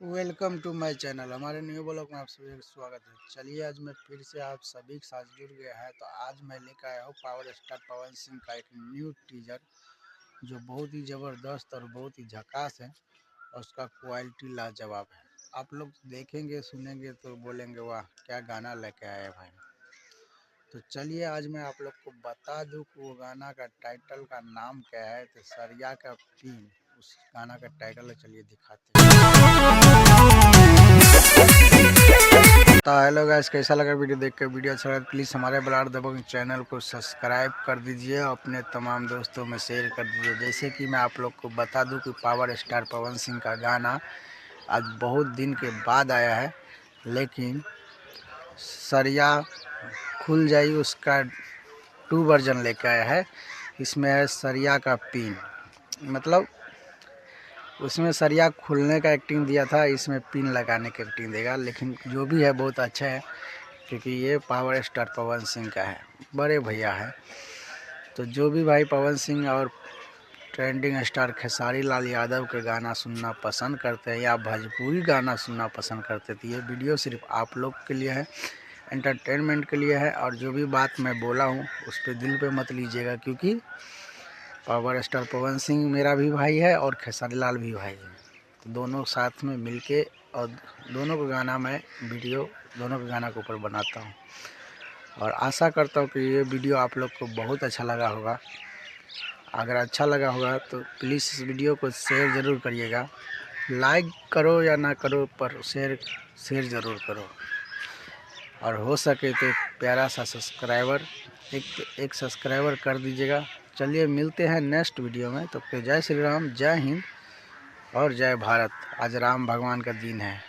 Welcome to my channel. हमारे new blog में आप सभी का स्वागत है। चलिए आज मैं फिर से आप सभी के साथ जुड़ गया है। तो आज मैं लेकर आया हूँ पावर स्टार पवन सिंह का एक न्यू टीजर जो बहुत ही ज़बरदस्त और बहुत ही झकास है और उसका क्वालिटी लाजवाब है। आप लोग देखेंगे सुनेंगे तो बोलेंगे वाह क्या गाना लेके आए भाई। तो चलिए आज मैं आप लोग को बता दूं कि वो गाना का टाइटल का नाम क्या है। तो सरिया का पीन उस गाना का टाइटल है। चलिए दिखाते हैं। तो हेलो गाइस, कैसा लगा वीडियो देख के? वीडियो अच्छा लगा प्लीज़ हमारे ब्लाड दबंग चैनल को सब्सक्राइब कर दीजिए, अपने तमाम दोस्तों में शेयर कर दीजिए। जैसे कि मैं आप लोग को बता दूं कि पावर स्टार पवन सिंह का गाना आज बहुत दिन के बाद आया है, लेकिन सरिया खुल जाई उसका 2 वर्जन लेकर आया है। इसमें है सरिया का पिन, मतलब उसमें सरिया खुलने का एक्टिंग दिया था, इसमें पिन लगाने की एक्टिंग देगा। लेकिन जो भी है बहुत अच्छा है क्योंकि ये पावर स्टार पवन सिंह का है, बड़े भैया है। तो जो भी भाई पवन सिंह और ट्रेंडिंग स्टार खेसारी लाल यादव के गाना सुनना पसंद करते हैं या भोजपुरी गाना सुनना पसंद करते हैं तो ये वीडियो सिर्फ आप लोग के लिए है, एंटरटेनमेंट के लिए है। और जो भी बात मैं बोला हूँ उस पर दिल पे मत लीजिएगा, क्योंकि पावर स्टार पवन सिंह मेरा भी भाई है और खेसारी लाल भी भाई है। तो दोनों साथ में मिलके और दोनों का गाना मैं वीडियो दोनों के गाना के ऊपर बनाता हूँ। और आशा करता हूँ कि ये वीडियो आप लोग को बहुत अच्छा लगा होगा। अगर अच्छा लगा होगा तो प्लीज़ इस वीडियो को शेयर ज़रूर करिएगा। लाइक करो या ना करो पर शेयर ज़रूर करो। और हो सके तो एक प्यारा सा सब्सक्राइबर एक सब्सक्राइबर कर दीजिएगा। चलिए मिलते हैं नेक्स्ट वीडियो में। तो जय श्री राम, जय हिंद और जय भारत। आज राम भगवान का दिन है।